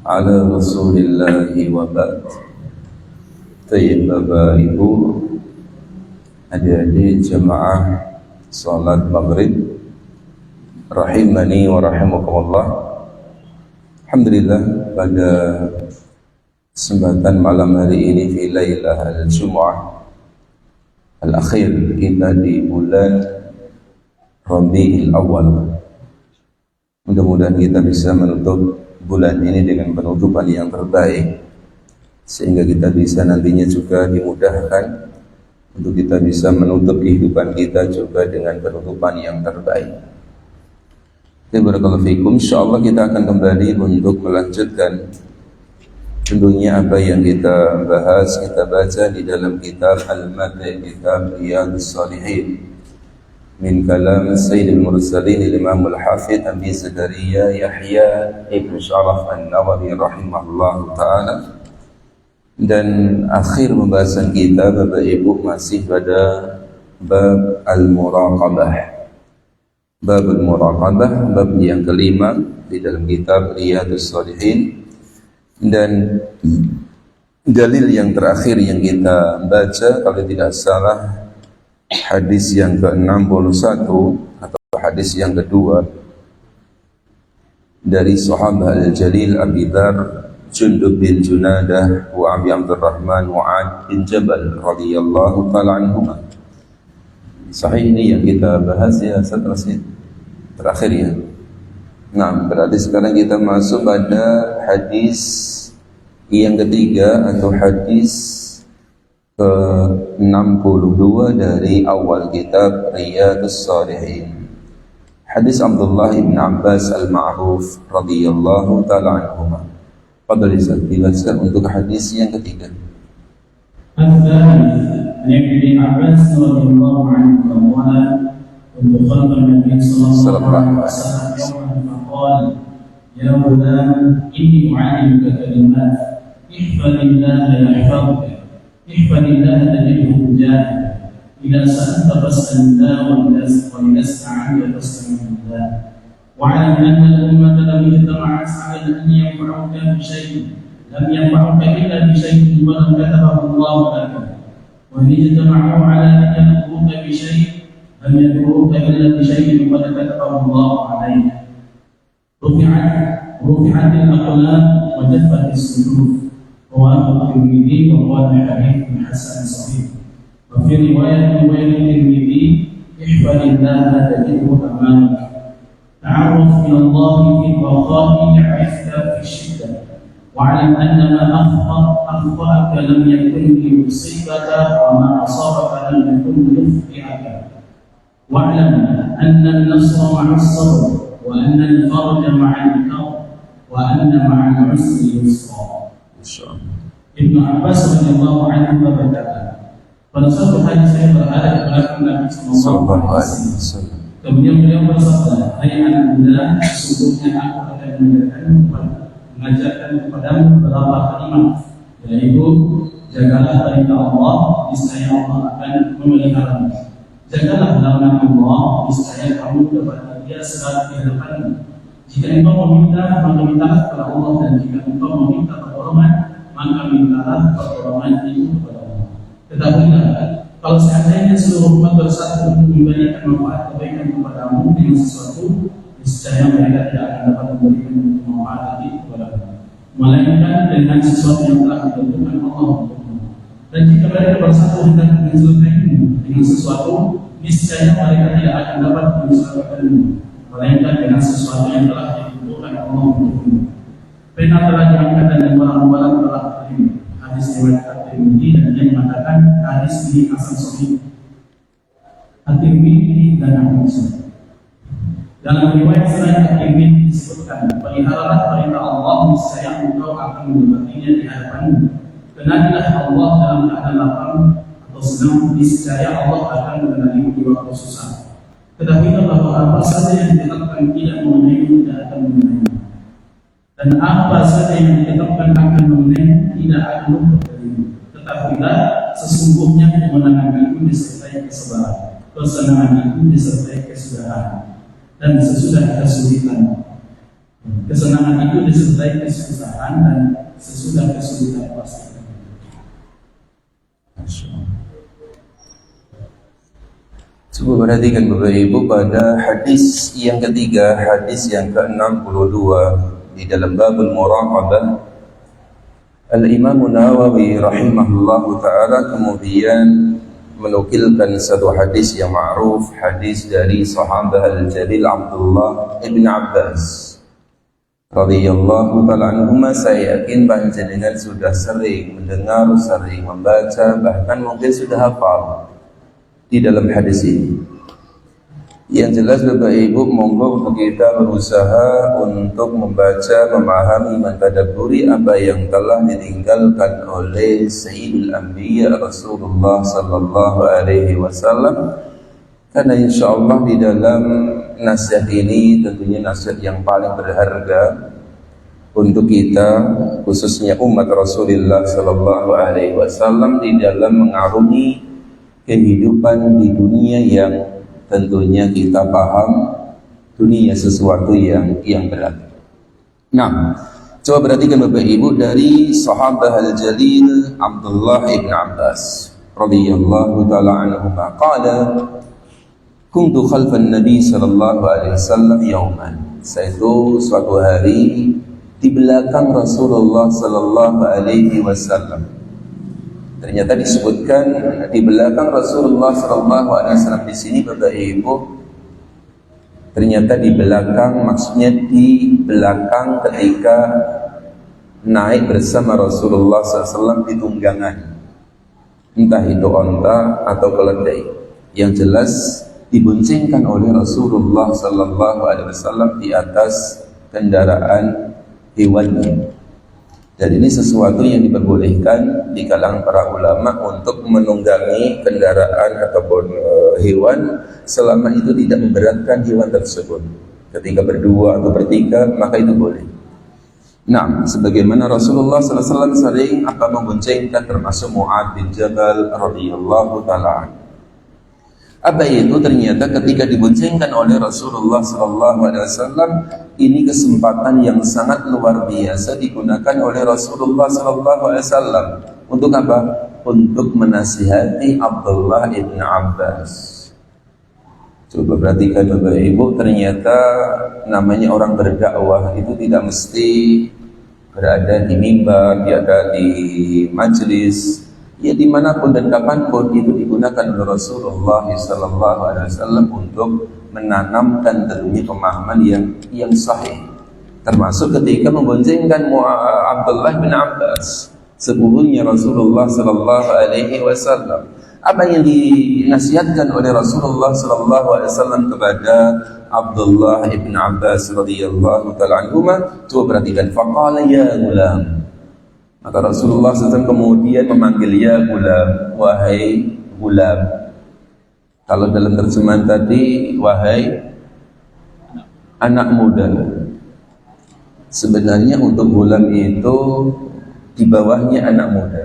ala Rasulillahi wa ba'd. Tayyib Bapak Ibu, adik-adik jamaah salat maghrib rahimani wa rahimakumullah. Alhamdulillah, pada kesempatan malam hari ini fi lailah al-jum'ah al-akhir kita di bulan Rabiul Awal. Mudah-mudahan kita bisa menutup bulan ini dengan penutupan yang terbaik, sehingga kita bisa nantinya juga dimudahkan untuk kita bisa menutup kehidupan kita juga dengan penutupan yang terbaik. Barakallahu fikum. Insyaallah kita akan kembali untuk melanjutkan tentunya apa yang kita bahas, kita baca di dalam kitab Al-Mati, kitab Riyadhus Shalihin min kalam Sayyidil Mursalin Imam Al-Hafidh Abi Zakaria Yahya Ibn Sharaf An-Nawawi rahimahullah ta'ala. Dan akhir pembahasan kita Bapak Ibu masih pada bab Al-Muraqabah. Bab Al-Muraqabah, bab yang kelima di dalam kitab Riyadhus Shalihin. Dan dalil yang terakhir yang kita baca, kalau tidak salah, hadis yang ke-61 atau hadis yang kedua dari sahabat al-jalil Abi Dzar Jundub bin Junadah wa Abi Abdurrahman Mu'ad bin Jabal radhiyallahu ta'ala anhuma. Sahih ini yang kita bahas ya setelah terakhir ya. Nah, berarti sekarang kita masuk pada hadis yang ketiga atau hadis ke-62 dari awal kitab Riyadhus Shalihin. Hadis Abdullah bin Abbas al-Ma'ruf radhiyallahu ta'ala anhuma. Fadhil dibaca untuk hadis yang ketiga. An Ibn Abbas radhiyallahu anhu qala kuntu khalfa an-nabiy sallallahu alaihi wasallam faqala ya ghulam inni u'allimuka kalimat ihfazillah yahfazka احفظ الله تجده تجاهك إذا سألت فاسأل الله وإذا استعنت فاستعن بالله واعلم أن الأمة لم اجتمعت على أن ينفعوك بشيء لم ينفعوك إلا بشيء ولم كتبه الله لك وإن اجتمعوا على أن يضروك بشيء لم يضروك إلا بشيء قد كتبه الله عليك رفعت الأقلام وجفت الصدور رواه الترمذي وقال حديث حسن صحيح. وفي رواية الترمذي احفظ الله تجده أمامك تعرف إلى الله في الرخاء يعرفك في الشدة واعلم أن ما أخطأك لم يكن ليصيبك وما أصابك لم يكن ليخطئك واعلم أن النصر مع الصبر وأن الفرج مع الكرب وأن مع العسر يسرا. Ibnu Abbas radhiyallahu anhu berkata, pada suatu hari saya berada di belakang Nabi sallallahu alaihi wasallam. Kemudian beliau bersabda, "Hai anak muda, sesungguhnya aku akan mengajarkan kepadamu beberapa kalimat, yaitu jagalah perintah Allah, niscaya Allah akan memeliharamu. Jagalah larangan Allah, niscaya kamu dapat Dia selalu di hadapanmu. Jika engkau meminta, maka mintalah kepada Allah, dan jika engkau meminta pertolongan, maka mintalah pertolongan itu kepada Allah. Ketahuilah, kalau seandainya seluruh umat bersatu untuk memberikan manfaat kebaikan kepadamu dengan sesuatu, niscaya mereka tidak akan dapat memberikan manfaat itu kepadamu, melainkan dengan sesuatu yang telah ditentukan Allah untukmu. Dan jika mereka bersatu hendak menyelesaikanmu dengan sesuatu, niscaya mereka tidak akan dapat menyelesaikanmu, melainkan dengan sesuatu yang telah ditentukan Allah untukmu. Perintah telah diangkat dan orang-orang telah terima. Hadis riwayat At-Tirmidzi, dan dia mengatakan hadis ini hasan sahih. At-Tirmidzi dan Ahmad. Dalam riwayat selain At-Tirmidzi disebutkan, peliharalah perintah Allah, niscaya engkau akan mendapatinya di hadapanmu. Kenalilah Allah dalam keadaan lapang atau senang, niscaya Allah akan mengenalimu di waktu susah. Ketahuilah bahwa apa saja yang ditetapkan tidak mengenaimu tidak akan mengenaimu, dan apa saja yang ditetapkan akan mengenaimu tidak akan luput darimu. Ketahuilah sesungguhnya kemenangan itu disertai kesabaran, kesenangan itu disertai kesudahan, dan sesudah kesulitan Kesenangan itu disertai kesusahan dan sesudah kesulitan pasti. Coba perhatikan Bapak Ibu pada hadis yang ketiga, hadis yang ke-62 di dalam babul muraqabah. Al-Imam Nawawi rahimahullahu ta'ala kemudian menukilkan satu hadis yang ma'ruf, hadis dari sahabat al-jalil Abdullah ibn Abbas radhiyallahu ta'ala anhuma. Saya yakin panjenengan sudah sering mendengar, sering membaca, bahkan mungkin sudah hafal di dalam hadis ini. Yang jelas Bapak Ibu, monggo untuk kita berusaha untuk membaca, memahami, mentadabburi apa yang telah ditinggalkan oleh Sayyidul Anbiya Rasulullah sallallahu alaihi wasallam. Karena insyaallah di dalam nasihat ini tentunya nasihat yang paling berharga untuk kita, khususnya umat Rasulullah sallallahu alaihi wasallam, di dalam mengarungi kehidupan di dunia yang tentunya kita paham dunia sesuatu yang berat. Nah, coba perhatikan Bapak Ibu dari sahabat al-jalil Abdullah ibn Abbas radhiyallahu ta'ala anhu qala kuntu khalfan nabi sallallahu alaihi wasallam yauman. Saya itu suatu hari di belakang Rasulullah sallallahu alaihi wasallam. Ternyata disebutkan di belakang Rasulullah sallallahu alaihi wasallam di sini Bapak Ibu. Ternyata di belakang maksudnya di belakang ketika naik bersama Rasulullah SAW di tunggangan, entah itu onta atau keledai. Yang jelas diboncengkan oleh Rasulullah sallallahu alaihi wasallam di atas kendaraan hewannya. Dan ini sesuatu yang diperbolehkan di kalangan para ulama untuk menunggangi kendaraan ataupun hewan selama itu tidak memberatkan hewan tersebut. Ketika berdua atau bertiga maka itu boleh. Nah, sebagaimana Rasulullah SAW sering memboncengkan termasuk Mu'ad bin Jabal radhiyallahu ta'ala. Apa itu? Ternyata ketika diboncengkan oleh Rasulullah SAW, ini kesempatan yang sangat luar biasa digunakan oleh Rasulullah SAW. Untuk apa? Untuk menasihati Abdullah ibn Abbas. Coba perhatikan Bapak Ibu, ternyata namanya orang berdakwah itu tidak mesti berada di mimbar, berada di majelis. Ya dimanapun dan kapanpun itu digunakan oleh Rasulullah SAW untuk menanamkan tentunya pemahaman yang sahih. Termasuk ketika memboncengkan Abdullah bin Abbas, sepupunya Rasulullah SAW. Apa yang dinasihatkan oleh Rasulullah SAW kepada Abdullah bin Abbas radhiyallahu ta'ala anhuma? Coba perhatikan. Faqala ya gulam. Maka Rasulullah SAW kemudian memanggil ya gulam, wahai gulam. Kalau dalam terjemahan tadi, wahai anak muda. Sebenarnya untuk gulam itu di bawahnya anak muda.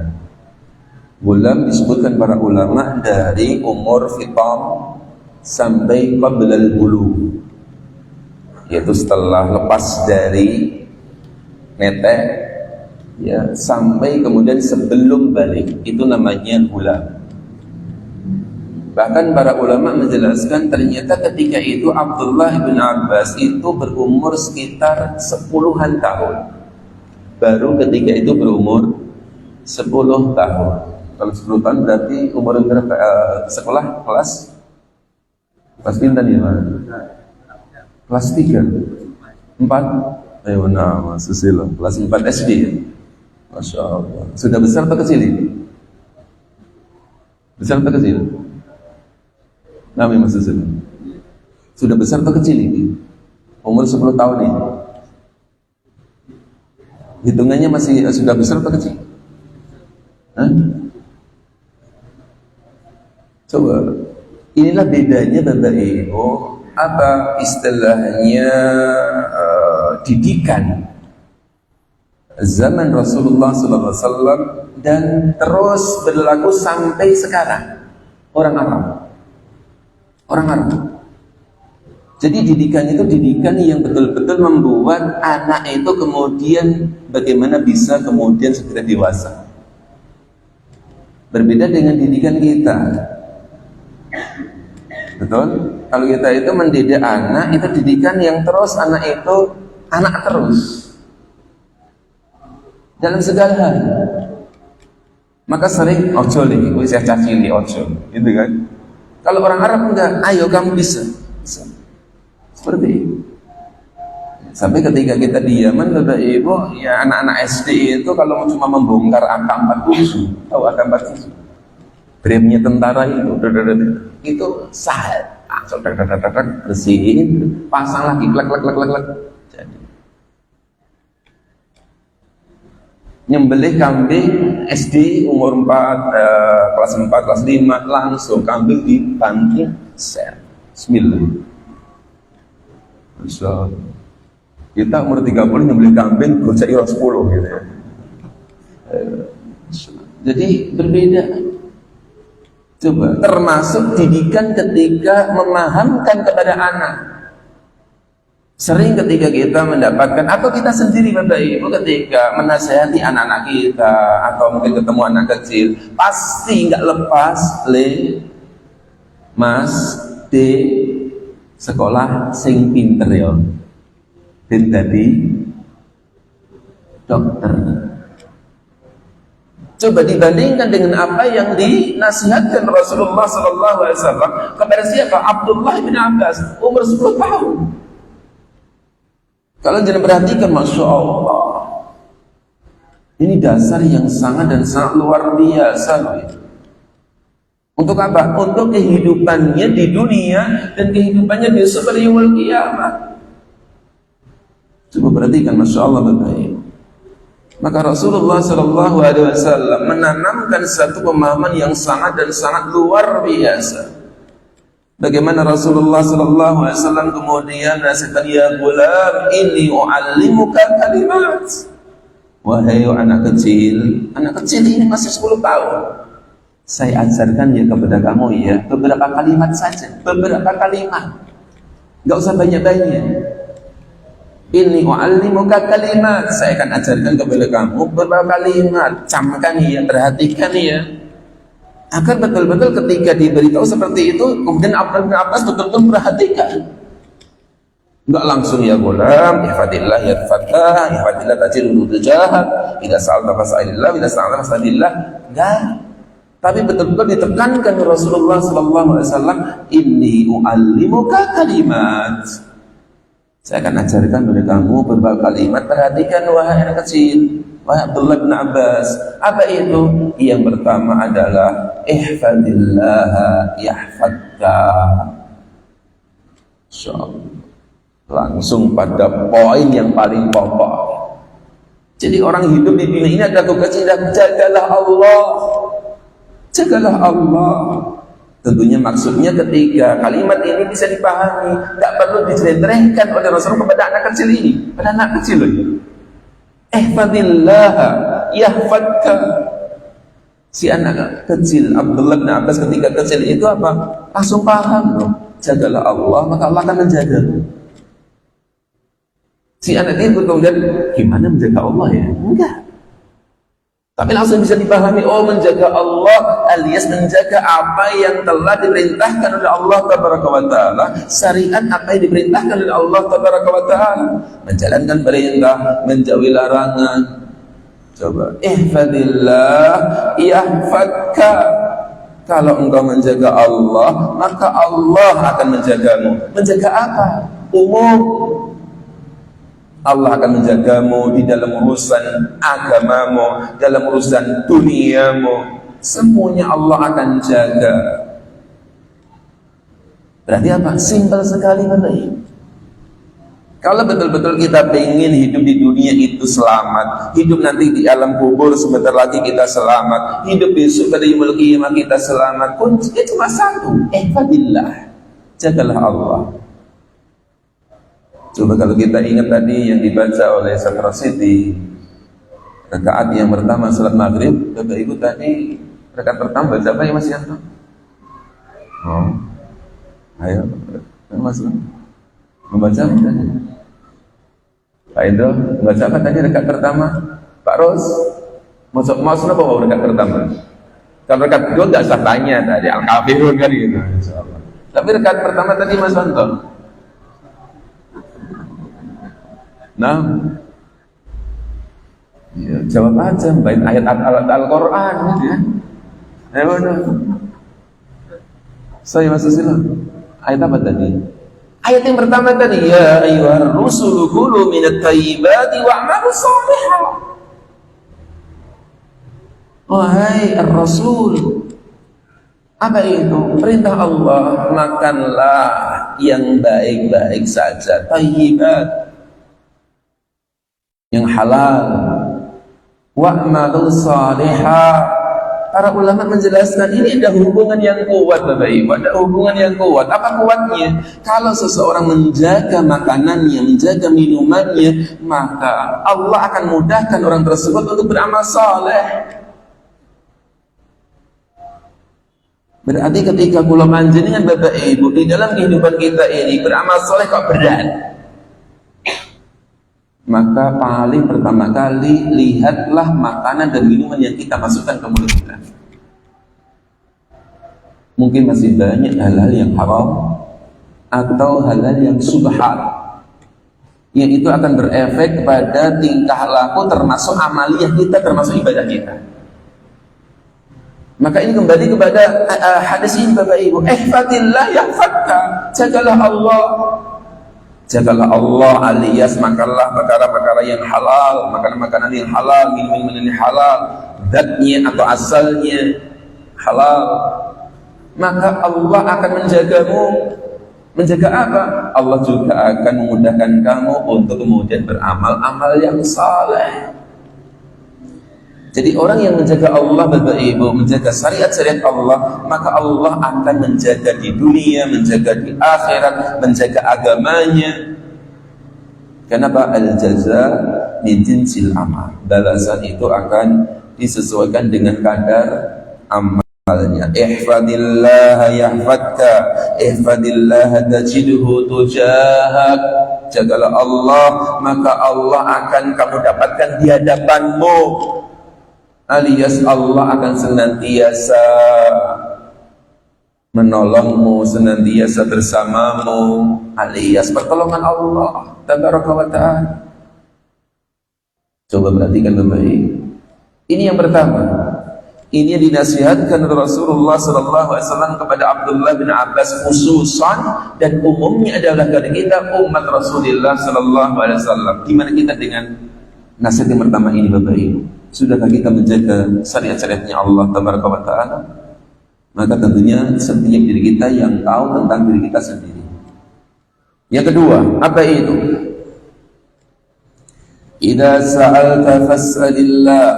Gulam disebutkan para ulama dari umur fitam sampai qablal bulugh, yaitu setelah lepas dari netek, ya, sampai kemudian sebelum balik, itu namanya gulam. Bahkan para ulama menjelaskan ternyata ketika itu Abdullah bin Abbas itu berumur sekitar 10-an tahun. Baru ketika itu berumur 10 tahun. Kalau 10 tahun berarti umur berapa? Sekolah kelas pintar ya, Pak? Kelas 3, 4. Ayo nama susilo. Kelas 4 SD. Masya Allah. Sudah besar atau kecil ini? Besar atau kecil? Namanya Mas Susilo. Sudah besar atau kecil ini? Umur 10 tahun ini. Hitungannya masih sudah besar atau kecil? Hah? Coba, inilah bedanya Bapak Ibu, apa istilahnya didikan zaman Rasulullah SAW dan terus berlaku sampai sekarang. Orang Arab Jadi didikan itu didikan yang betul-betul membuat anak itu kemudian bagaimana bisa kemudian segera dewasa. Berbeda dengan didikan kita. Betul? Kalau kita itu mendidik anak, itu didikan yang terus anak itu anak terus. Dalam segala hal. Maka sering ojo nih, gue saya caci nih ojo, gitu kan? Kalau orang Arab enggak, ayo kamu bisa. Seperti itu. Sampai ketika kita di Yaman, Bapak Ibu, ya anak-anak SD itu kalau cuma membongkar AK-47, tahu AK-47? Bremnya tentara itu sah, langsung bersihin, pasang lagi, klek. Jadi nyembelih kambing SD umur 4, kelas 4, kelas 5, langsung kambing dibanting, share. Bismillah. Masya Allah. Kita umur 30 nyembelih kambing, gocek euro 10 gitu ya. Jadi berbeda. Coba, termasuk didikan ketika memahamkan kepada anak. Sering ketika kita mendapatkan, atau kita sendiri Bapak Ibu ketika menasihati anak-anak kita, atau mungkin ketemu anak kecil, pasti nggak lepas Mas, sekolah sing pinter ya. Dan tadi dokter. Coba dibandingkan dengan apa yang dinasihatkan Rasulullah SAW kepada siapa? Abdullah bin Abbas, umur 10 tahun. Kalau jangan perhatikan, Masya Allah, ini dasar yang sangat dan sangat luar biasa loh. Untuk apa? Untuk kehidupannya di dunia dan kehidupannya besok pada yaumul qiyamah. Coba perhatikan, Masya Allah Bapak Ibu. Maka Rasulullah SAW menanamkan satu pemahaman yang sangat dan sangat luar biasa. Bagaimana Rasulullah SAW kemudian menasihatkan, ya gulam, ini u'allimuka kalimat. Wahai anak kecil ini masih 10 tahun. Saya ajarkan ya kepada kamu ya beberapa kalimat saja, beberapa kalimat. Enggak usah banyak-banyak. Ini wa'allimuka kalimat, saya akan ajarkan kepada kamu beberapa kalimat. Camkan ya, perhatikan ya, agar betul-betul ketika diberitahu seperti itu, kemudian Abdullah bin Abbas betul-betul perhatikan. Enggak langsung ya gulam, ihfadillah yadfadillah, ihfadillah tajidhu tujahak, idza sa'alta fas'alillah, idza sa'alta fas'alillah. Enggak. Tapi betul-betul ditekankan Rasulullah SAW, inni u'allimuka kalimat. Saya akan ajarkan kepada kamu beberapa kalimat. Perhatikan wahai anak kecil, wahai Abdullah bin Abbas. Apa itu? Yang pertama adalah ihfadillah yahfadka. Langsung pada poin yang paling pokok. Jadi orang hidup di dunia ini ada tugasnya, jagalah Allah. Jagalah Allah. Tentunya maksudnya ketika kalimat ini bisa dipahami, tidak perlu dijelentrehkan oleh Rasulullah kepada anak kecil ini, pada anak kecil ini. Ihfadillah yahfadka. Si anak kecil Abdullah bin Abbas ketika kecil itu apa? Langsung paham loh. Jagalah Allah, maka Allah akan menjaga. Si anak itu kemudian gimana menjaga Allah ya? Enggak. Tapi langsung bisa dipahami, oh menjaga Allah alias menjaga apa yang telah diperintahkan oleh Allah Tabaraka wa Ta'ala, syariat apa yang diperintahkan oleh Allah Tabaraka wa Ta'ala, menjalankan perintah, menjauhi larangan. Coba, ihfadillah yahfadka. Kalau engkau menjaga Allah, maka Allah akan menjagamu. Menjaga apa? Umum. Allah akan menjagamu di dalam urusan agamamu, dalam urusan duniamu. Semuanya Allah akan jaga. Berarti apa? Simpel sekali Bapak Ibu. Kalau betul-betul kita ingin hidup di dunia itu selamat, hidup nanti di alam kubur sebentar lagi kita selamat, hidup besok pada yaumul qiyamah kita selamat, kuncinya cuma satu, ihfadillah, jagalah Allah. Coba kalau kita ingat tadi yang dibaca oleh Satra Siti, rakaat yang pertama salat maghrib, Bapak Ibu tadi rakaat pertama baca apa ya Mas Yanto? Oh, ayo Mas. Membaca apa tadi? Pak Indro, membaca apa tadi rekat pertama? Pak Ros, mau kenapa mau rekat pertama? Kalau rekat kedua nggak usah tanya tadi, Al-Kafirun kan gitu, insyaallah. Tapi rekat pertama tadi Mas Wanto. Nah, ya, jawab aja, baik ayat Al-Quran ya. Ayo udah. Saya masuk sila. Ayat apa tadi? Ayat yang pertama tadi, ya ayyuhar rusulu kulu minat thayyibati wa'malu shalihan. Wahai ar-rasul, apa itu? Perintah Allah, makanlah yang baik-baik saja, thayyibat, yang halal, wa'malu shalihan. Para ulama menjelaskan ini ada hubungan yang kuat, Bapak Ibu, ada hubungan yang kuat. Apa kuatnya? Kalau seseorang menjaga makanannya, menjaga minumannya, maka Allah akan mudahkan orang tersebut untuk beramal saleh. Berarti ketika kula panjenengan Bapak Ibu di dalam kehidupan kita ini beramal saleh kok berat, maka paling pertama kali lihatlah makanan dan minuman yang kita masukkan ke mulut kita. Mungkin masih banyak hal-hal yang haram atau hal-hal yang subhat, yang itu akan berefek pada tingkah laku termasuk amaliyah kita, termasuk ibadah kita. Maka ini kembali kepada hadis ini Bapak Ibu, ihfadillah yahfadka, jagalah Allah. Jagalah Allah alias makanlah perkara-perkara yang halal, makanan-makanan yang halal, minuman-minuman yang halal, zatnya atau asalnya halal. Maka Allah akan menjagamu. Menjaga apa? Allah juga akan memudahkan kamu untuk kemudian beramal-amal yang saleh. Jadi orang yang menjaga Allah Bapak Ibu, menjaga syariat-syariat Allah, maka Allah akan menjaga di dunia, menjaga di akhirat, menjaga agamanya. Kenapa? Al-jaza min jinsil amal. Balasan itu akan disesuaikan dengan kadar amalnya. Ihfadillah yahfadka, ihfadillah tajidhu tujahak. Jagalah Allah, maka Allah akan kamu dapatkan di hadapanmu. Alias Allah akan senantiasa menolongmu, senantiasa bersamamu, alias pertolongan Allah tabaraka wa ta'ala. Coba perhatikan baik-baik. Ini yang pertama. Ini yang dinasihatkan Rasulullah SAW kepada Abdullah bin Abbas khususan, dan umumnya adalah kepada kita umat Rasulullah SAW. Gimana kita dengan nasihat yang pertama ini Bapak Ibu? Sudahkah kita menjaga syariat-syariatnya Allah tabaraka wa ta'ala? Maka tentunya setiap diri kita yang tahu tentang diri kita sendiri. Yang kedua, apa itu? Idza sa'alta fas'alillah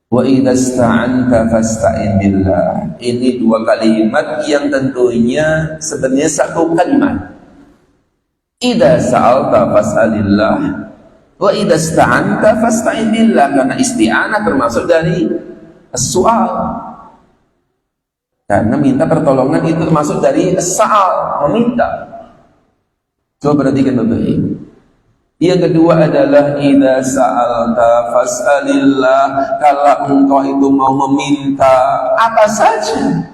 wa idza ista'anta fasta'in billah. Ini dua kalimat yang tentunya sebenarnya satu kalimat. Idza sa'alta fas'alillah wa idza ista'anta fasta'in billah, karena isti'anah termasuk dari as-su'al. Karena minta pertolongan itu termasuk dari as-sa'al, meminta. Coba perhatikan baik-baik. Yang kedua adalah idza sa'alta fas'alillah, kalau engkau itu mau meminta apa saja,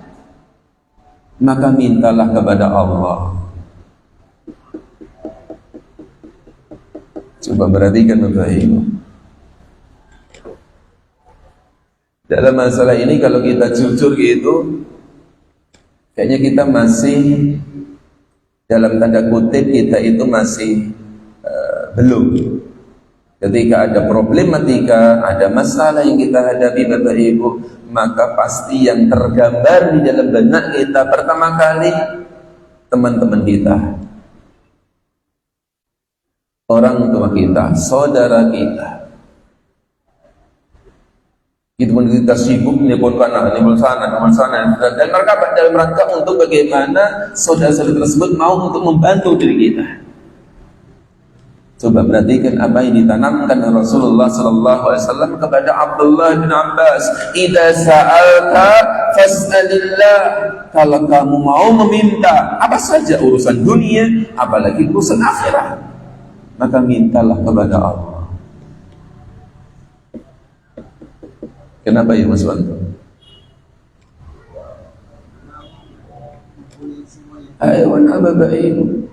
maka mintalah kepada Allah. Coba perhatikan baik-baik. Dalam masalah ini kalau kita jujur gitu, kayaknya kita masih dalam tanda kutip kita itu masih belum. Ketika ada problematika, ada masalah yang kita hadapi Bapak Ibu, maka pasti yang tergambar di dalam benak kita pertama kali teman-teman kita, orang tua kita, saudara kita. Itu pun kita sibuk nyebut anak, nyebut sana, dan mereka dalam rangka untuk bagaimana saudara-saudara tersebut mau untuk membantu diri kita. Coba perhatikan apa yang ditanamkan Rasulullah sallallahu alaihi wasallam kepada Abdullah bin Abbas, "Idza sa'alta fas'alillah." Kalau kamu mau meminta apa saja urusan dunia, apalagi urusan akhirat, maka mintalah kepada Allah. Kenapa ya Mas Wanto? Ayo, Bapak-Ibu.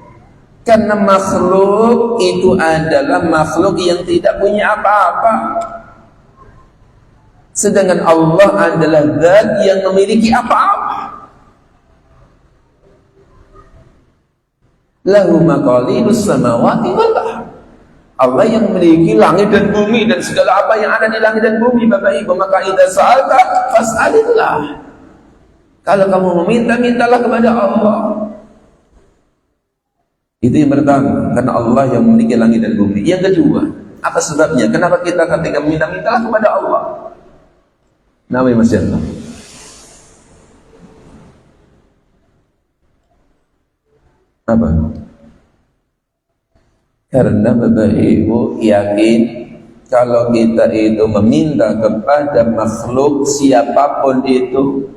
Karena makhluk itu adalah makhluk yang tidak punya apa-apa. Sedangkan Allah adalah zat yang memiliki apa-apa. Lahu maqalidus samawati wal ardh. Allah yang memiliki langit dan bumi dan segala apa yang ada di langit dan bumi, Bapak Ibu. Maka idza sa'alta fas'alillah. Kalau kamu meminta, mintalah kepada Allah. Itu yang pertama, karena Allah yang memiliki langit dan bumi. Yang kedua, apa sebabnya? Kenapa kita ketika meminta, mintalah kepada Allah? Namanya Mas Janto. Apa? Karena Bapak Ibu yakin kalau kita itu meminta kepada makhluk siapapun itu,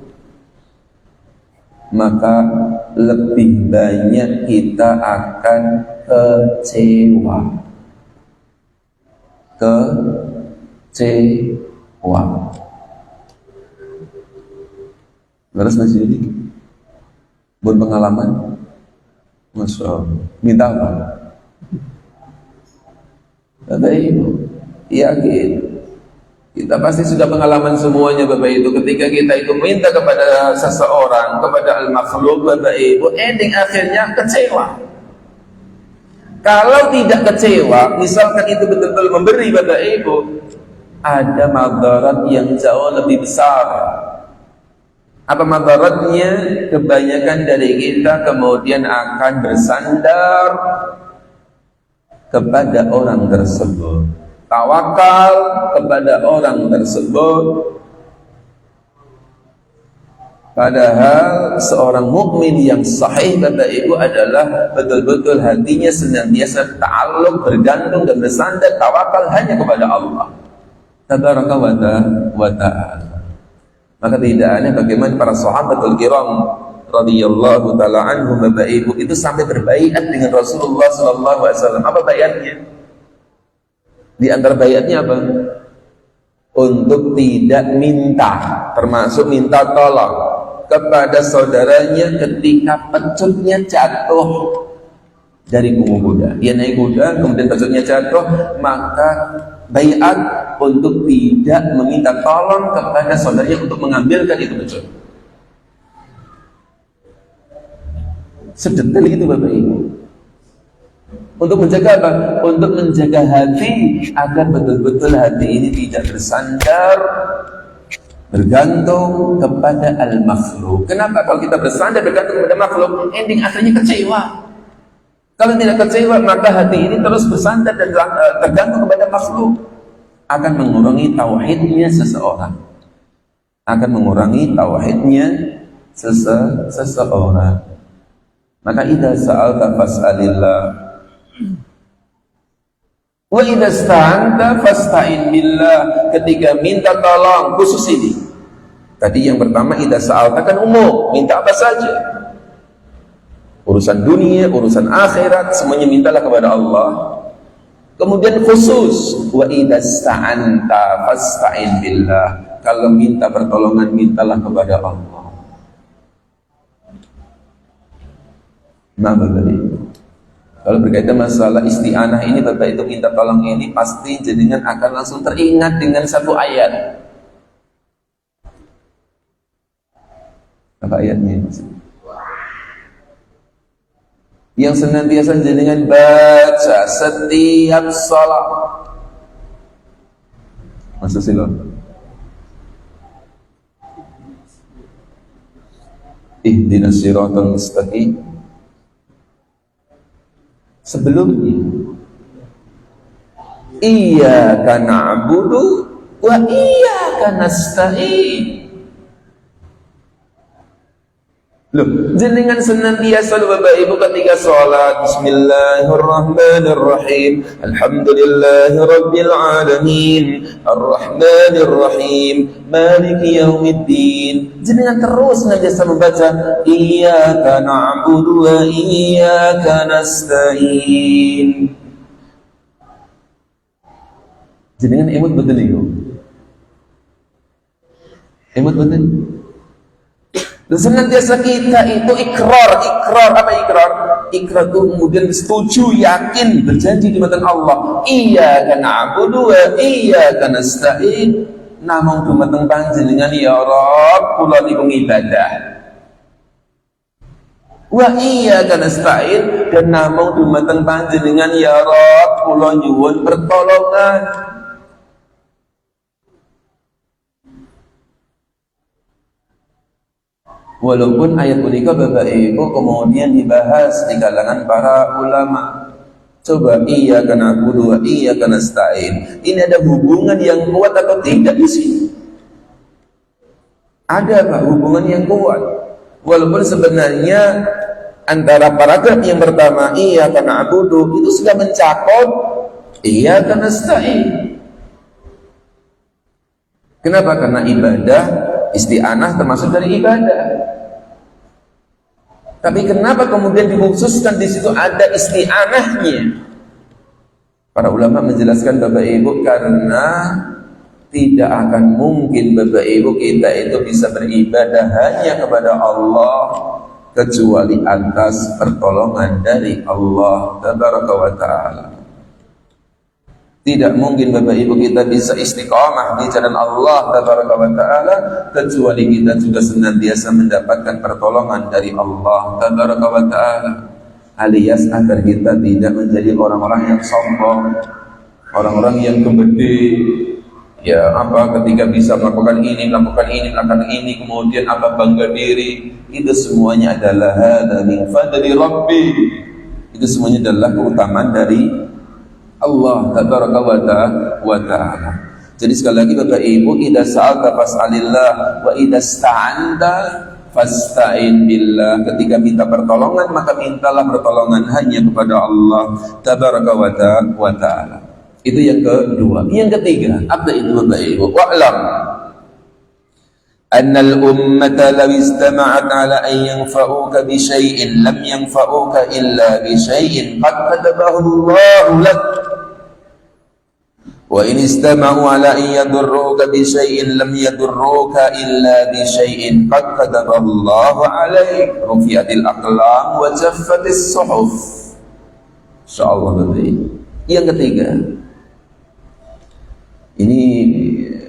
maka lebih banyak kita akan kecewa. Terus masih jadi berpengalaman, Masya Allah. Minta apa? Bapak Ibu yakin kita pasti sudah pengalaman semuanya, Bapak Ibu. Ketika kita itu minta kepada seseorang, kepada al-makhluk, Bapak Ibu, ending akhirnya kecewa. Kalau tidak kecewa, misalkan itu betul-betul memberi, Bapak Ibu, ada madarat yang jauh lebih besar. Apa madaratnya? Kebanyakan dari kita kemudian akan bersandar kepada orang tersebut, tawakal kepada orang tersebut. Padahal seorang mukmin yang sahih, Bapak Ibu, adalah betul-betul hatinya senantiasa ta'alluq, bergantung dan bersandar, tawakal hanya kepada Allah tabaraka wa ta'ala. Maka tidak aneh bagaimana para sahabatul kiram radhiyallahu taala anhum, Bapak Ibu, itu sampai berbaiat dengan Rasulullah sallallahu alaihi wasallam. Apa baiatnya? Di antara baiatnya apa? Untuk tidak minta, termasuk minta tolong kepada saudaranya ketika pecutnya jatuh dari punggung kuda. Dia naik kuda, kemudian pecutnya jatuh, maka baiat untuk tidak meminta tolong kepada saudaranya untuk mengambilkan itu pecut. Sedetail itu, Bapak Ibu. Untuk menjaga apa? Untuk menjaga hati agar betul-betul hati ini tidak bersandar, bergantung kepada al-makhluk. Kenapa? Kalau kita bersandar bergantung kepada makhluk, ending akhirnya kecewa. Kalau tidak kecewa, maka hati ini terus bersandar dan tergantung kepada makhluk. Akan mengurangi tauhidnya seseorang. Akan mengurangi tauhidnya seseorang. Maka idza sa'alta fas'alillah wa idza sta'anta fasta'in billah. Ketika minta tolong, khusus ini. Tadi yang pertama idza sa'alta kan umum, minta apa saja. Urusan dunia, urusan akhirat, semuanya mintalah kepada Allah. Kemudian khusus wa idza sta'anta fasta'in billah. Kalau minta pertolongan, mintalah kepada Allah. Nah, Bapak Ibu, kalau berkaitan masalah isti'anah ini, Bapak itu minta tolong ini, pasti jenengan akan langsung teringat dengan satu ayat. Apa ayatnya? Yang senantiasa jenengan baca setiap salat. Masa sila? Ihdinas siratal mustaqim. Sebelumnya, iyyaka na'budu wa iyyaka nasta'in. Loh, jenengan senantiasa Bapak Ibu ketika sholat Bismillahirrahmanirrahim, Alhamdulillahirabbil alamin, Arrahmanirrahim, Maliki yaumiddin. Jenengan terus senantiasa membaca Iyyaka na'budu wa iyyaka nasta'in. Jenengan imut betul itu. Imut betul. Dan senantiasa kita itu ikrar. Apa ikrar? Ikrar itu kemudian setuju, yakin, berjanji di mata Allah. Iyyaka na'budu wa iyyaka nasta'in. Namung dumateng panjenengan ya Rabb, kula niku ibadah. Wa iyyaka nasta'in, dan namung dumateng panjenengan ya Rabb, kula nyuwun pertolongan. Walaupun ayat punika Bapak Ibu kemudian dibahas di kalangan para ulama. Coba iyyaka na'budu wa iyyaka nasta'in. Ini ada hubungan yang kuat atau tidak di sini? Ada Pak hubungan yang kuat. Walaupun sebenarnya antara paragraf yang pertama iyyaka na'budu itu sudah mencakup iyyaka nasta'in. Kenapa? Karena ibadah, isti'anah termasuk dari ibadah. Tapi kenapa kemudian dikhususkan di situ ada isti'anahnya? Para ulama menjelaskan Bapak Ibu karena tidak akan mungkin Bapak Ibu kita itu bisa beribadah hanya kepada Allah kecuali atas pertolongan dari Allah Tabaraka wa Ta'ala. Tidak mungkin Bapak Ibu kita bisa istiqamah di jalan Allah Tabaraka wa Ta'ala kecuali kita juga senantiasa mendapatkan pertolongan dari Allah Tabaraka wa Ta'ala, alias agar kita tidak menjadi orang-orang yang sombong, orang-orang yang kebede. Ya apa ketika bisa melakukan ini kemudian apa bangga diri, itu semuanya adalah hadza min fadli Rabbi. Itu semuanya adalah keutamaan dari Allah Tabaraka wa Ta'ala. Jadi sekali lagi Bapak Ibu, idza sa'alta fas'alillah wa idza sta'anta fasta'in billah. Ketika minta pertolongan maka mintalah pertolongan hanya kepada Allah Tabaraka wa Ta'ala. Itu yang kedua. Yang ketiga, apa itu Bapak Ibu? Wa'lam أن الأمة لو استمعت على أن ينفعوك بشيء لم ينفعوك إلا بشيء قد كتبه الله لك وإن استمعوا على أن يضروك بشيء لم يضروك إلا بشيء قد كتبه الله عليك رفعت الأقلام وجفت الصحف. InsyaAllah betul. Yang ketiga, ini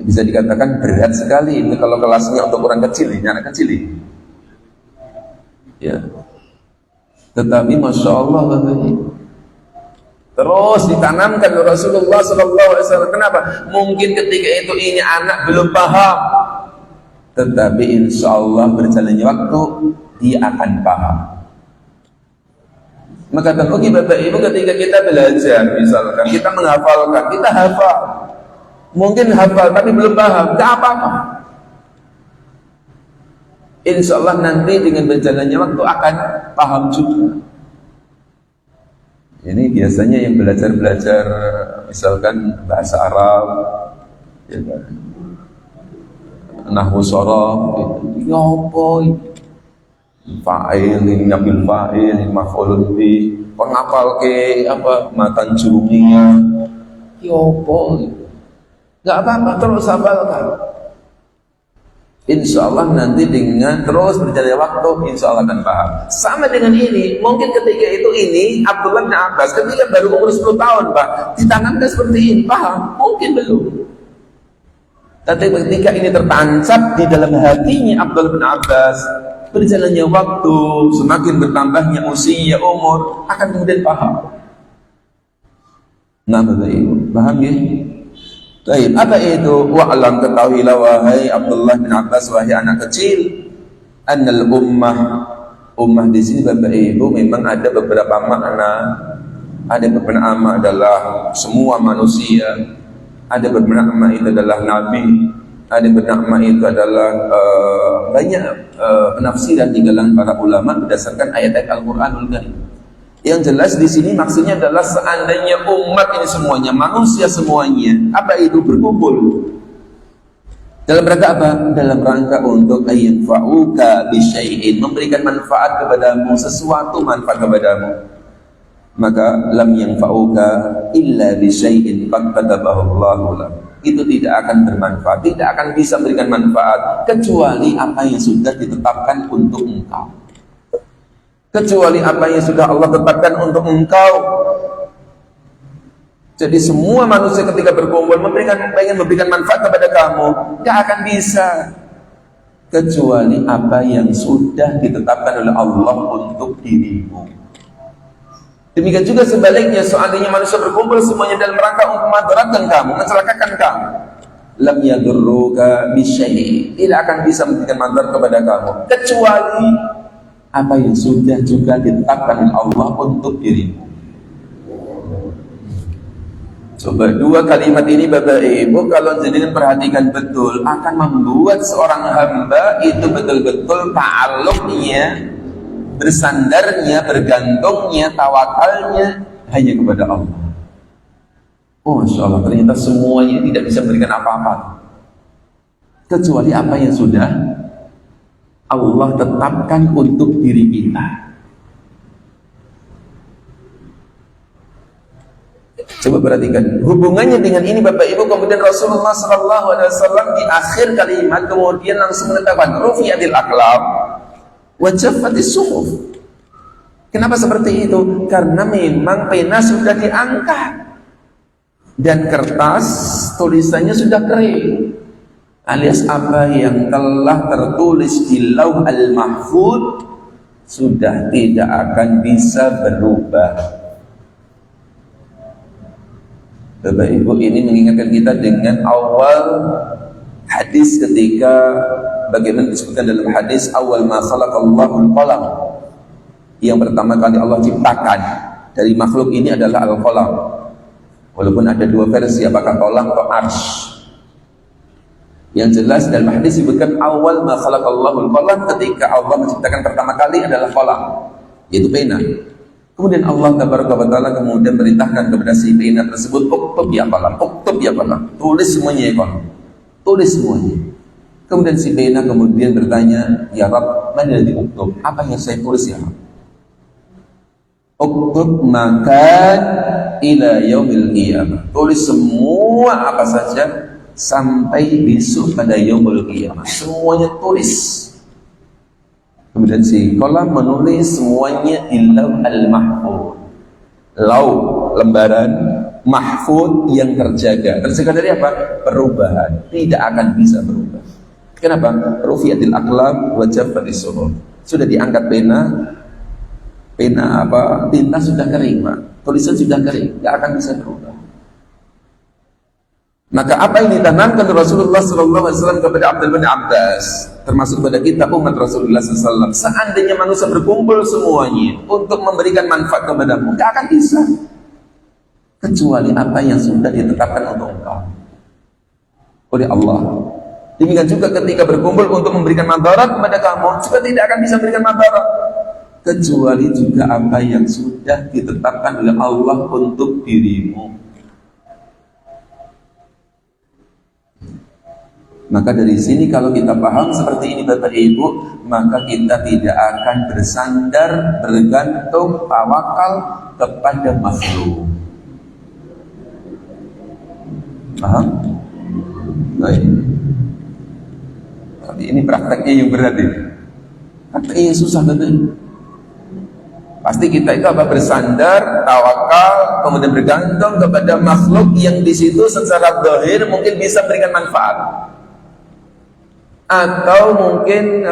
bisa dikatakan berat sekali ini kalau kelasnya untuk orang kecil ini, anak kecil ini. Ya. Tetapi Masya Allah terus ditanamkan oleh Rasulullah SAW. Kenapa? Mungkin ketika itu ini anak belum paham, tetapi insya Allah berjalannya waktu dia akan paham. Maka oke Bapak Ibu, ketika kita belajar misalkan kita menghafalkan, kita hafal. Mungkin hafal tapi belum paham, tidak apa-apa. Insya Allah nanti dengan berjalannya waktu akan paham juga. Ini biasanya yang belajar misalkan bahasa Arab, ya kan? Nahwu shorof, itu apa? Fa'il, ngambil fa'il, maf'ulun bi, penghafal ke apa? Matan juruminya, apa? Gak apa-apa, terus hafalkan. Insya Allah nanti dengan terus berjalannya waktu, insya Allah akan paham. Sama dengan ini, mungkin ketika itu ini Abdullah bin Abbas ketika baru umur 10 tahun Pak, ditanamkan seperti ini, paham? Mungkin belum. Tapi ketika ini tertancap di dalam hatinya Abdullah bin Abbas, berjalannya waktu, semakin bertambahnya usia, umur, akan kemudian paham. Nah, betul, paham ya? Baik, apa itu? Wa'lam, ketahuilah wahai Abdullah bin Abbas, wahai anak kecil, annal ummah di sini Bapak Ibu memang ada beberapa makna. Ada beberapa makna adalah semua manusia, ada beberapa makna itu adalah nabi, Ada bernama itu adalah banyak penafsiran di kalangan para ulama berdasarkan ayat-ayat Al-Qur'anul Karim. Yang jelas di sini maksudnya adalah seandainya umat ini semuanya, manusia semuanya, apa itu berkumpul dalam rangka apa? Dalam rangka untuk ayyafa'uka bisyai'in, memberikan manfaat kepadamu, sesuatu manfaat kepadamu, maka lam yanfa'uka illa bisyai'in qad katabahu Allahu lak. Itu tidak akan bermanfaat, tidak akan bisa memberikan manfaat kecuali apa yang sudah ditetapkan untuk engkau. Kecuali apa yang sudah Allah tetapkan untuk engkau. Jadi semua manusia ketika berkumpul ingin memberikan manfaat kepada kamu, tidak akan bisa kecuali apa yang sudah ditetapkan oleh Allah untuk dirimu. Demikian juga sebaliknya, seandainya manusia berkumpul semuanya dalam rangka untuk madaratkan kamu, mencelakakan kamu, lam yadurruka bisyai', tidak akan bisa memberikan madarat kepada kamu kecuali apa yang sudah juga ditetapkan oleh Allah untuk dirimu. Coba dua kalimat ini Bapak Ibu kalau jenengan perhatikan betul akan membuat seorang hamba itu betul-betul ta'alluqnya, bersandarnya, bergantungnya, tawakalnya hanya kepada Allah. Oh, Masya Allah, ternyata semuanya tidak bisa memberikan apa-apa kecuali apa yang sudah Allah tetapkan untuk diri kita. Coba perhatikan hubungannya dengan ini Bapak Ibu. Kemudian Rasulullah SAW di akhir kalimat kemudian langsung menetapkan rufi'atil aqlam wa jaffatis suhuf. Kenapa seperti itu? Karena memang pena sudah diangkat dan kertas tulisannya sudah kering, alias apa yang telah tertulis di Lauh al-Mahfuz sudah tidak akan bisa berubah. Bapak Ibu, ini mengingatkan kita dengan awal hadis ketika bagaimana disebutkan dalam hadis awal ma khalaqallahu al-qalam. Yang pertama kali Allah ciptakan dari makhluk ini adalah al-qalam. Walaupun ada dua versi, apakah qalam atau arsy. Yang jelas dalam hadis disebutkan awal ma khalaqallahu al-qalam, ketika Allah menciptakan pertama kali adalah qalam, yaitu pena. Kemudian Allah Ta'ala kemudian perintahkan kepada si pena tersebut, uktub ya qalam, uktub ya qalam, tulis semuanya ya qalam, tulis semuanya. Kemudian si pena kemudian bertanya, ya Rabb, mana yang diuktub? Apa yang saya tulis ya Rabb? Uktub makan ila yaumil qiyamah, tulis semua apa saja sampai besok pada yaumul qiyamah, semuanya tulis. Kemudian si qalam menulis semuanya di Lauh al-Mahfuz. Lauh, lembaran, mahfuz yang terjaga. Terjaga dari apa? Perubahan. Tidak akan bisa berubah. Kenapa? Rufi'atil aqlam wa jaffatis suhuf. Sudah diangkat pena apa? Tinta sudah kering, Pak. Tulisan sudah kering, tidak akan bisa berubah. Maka apa yang ditanamkan Rasulullah SAW kepada Abdul bin Abbas, termasuk kepada kita umat Rasulullah SAW, seandainya manusia berkumpul semuanya untuk memberikan manfaat kepadamu, tidak akan bisa kecuali apa yang sudah ditetapkan untuk engkau oleh Allah. Demikian juga ketika berkumpul untuk memberikan madarat kepada kamu, juga tidak akan bisa memberikan madarat kecuali juga apa yang sudah ditetapkan oleh Allah untuk dirimu. Maka dari sini kalau kita paham seperti ini Bapak Ibu, maka kita tidak akan bersandar, bergantung, tawakal kepada makhluk. Paham? Baik. Tapi ini prakteknya yang berat ini. Prakteknya yang susah Bapak Ibu. Pasti kita itu apa? Bersandar, tawakal, kemudian bergantung kepada makhluk yang di situ secara zahir mungkin bisa memberikan manfaat, atau mungkin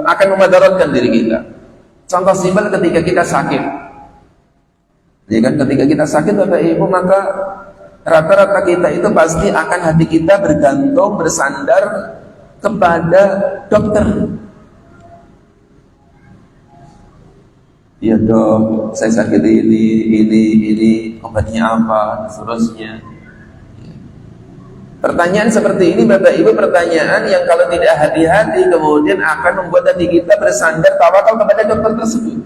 akan memadaratkan diri kita. Contoh simpel ketika kita sakit, ya kan, ketika kita sakit Bapak Ibu, maka rata-rata kita itu pasti akan hati kita bergantung, bersandar kepada dokter. Ya dok, saya sakit ini, obatnya apa, seterusnya. Pertanyaan seperti ini Bapak Ibu, pertanyaan yang kalau tidak hati-hati kemudian akan membuat hati kita bersandar tawakal kepada dokter tersebut.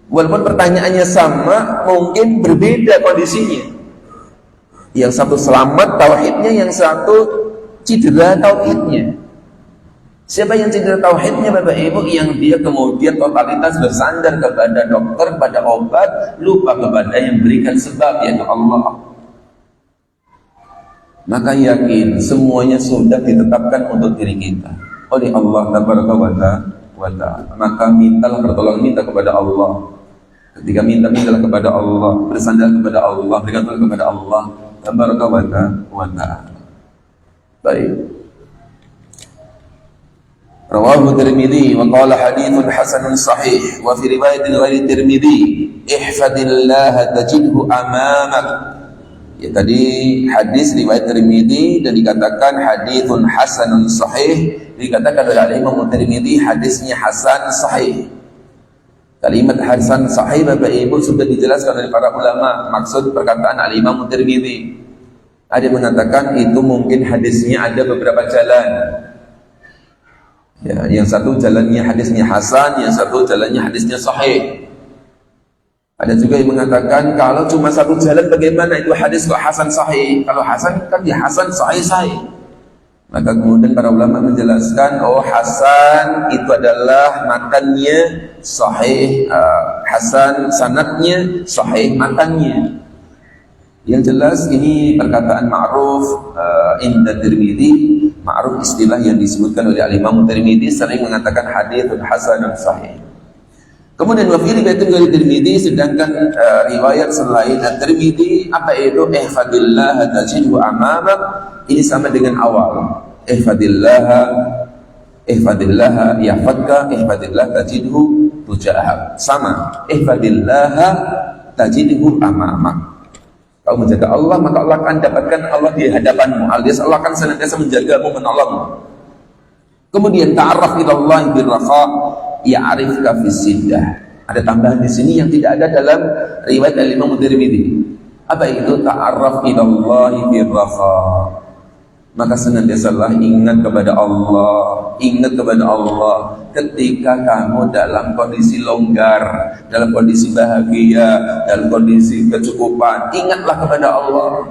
Walaupun pertanyaannya sama, mungkin berbeda kondisinya. Yang satu selamat tauhidnya, yang satu cedera tauhidnya. Siapa yang cedera tauhidnya Bapak Ibu? Yang dia kemudian totalitas bersandar kepada dokter, pada obat, lupa kepada yang berikan sebab, yaitu Allah. Maka yakin semuanya sudah ditetapkan untuk diri kita oleh Allah Tabaraka wa Ta'ala. Maka mintalah pertolongan, minta kepada Allah. Ketika mintalah kepada Allah, bersandar kepada Allah, bergantung kepada Allah Tabaraka wa Ta'ala. Baik. Rawahu Tirmidzi wa qala haditsun hasanun sahih, wa fi riwayatin ghairi Tirmidzi ihfadillaha tajidhu amamak. Ya, tadi hadis riwayat Tirmidzi dan dikatakan haditsun hasanun sahih, dikatakan oleh Imam Tirmidzi hadisnya hasan sahih. Kalimat hasan sahih Bapak Ibu sudah dijelaskan oleh para ulama, maksud perkataan Imam Tirmidzi. Ada yang mengatakan itu mungkin hadisnya ada beberapa jalan. Ya, yang satu jalannya hadisnya hasan, yang satu jalannya hadisnya sahih. Ada juga yang mengatakan kalau cuma satu jalan bagaimana itu hadis kok hasan sahih? Kalau hasan kan ya hasan sahih. Maka kemudian para ulama menjelaskan, oh hasan itu adalah matannya sahih, hasan sanadnya, sahih matannya. Yang jelas ini perkataan ma'ruf inda Tirmidzi, ma'ruf istilah yang disebutkan oleh Imam Tirmidzi sering mengatakan haditsun hasanun sahih. Kemudian wa fi riwayatin dari Tirmidzi, sedangkan riwayat selain Tirmidzi apa itu ihfadillah tajidhu amamak, ini sama dengan awal. Ihfadillah yahfadka, ihfadillah tajidhu tujahak. Sama. Ihfadillah tajidhu amamak. Kau menjaga Allah, maka Allah akan dapatkan Allah di hadapanmu, alias Allah akan senantiasa menjagamu, menolongmu. Kemudian ta'arraf ilallahi birraha ya'rifka fis siddah. Ada tambahan di sini yang tidak ada dalam riwayat Imam Tirmidzi. Apa itu ta'arraf ilallahi birraha? Maka senantiasalah ingat kepada Allah, ingat kepada Allah ketika kamu dalam kondisi longgar, dalam kondisi bahagia, dalam kondisi kecukupan, ingatlah kepada Allah.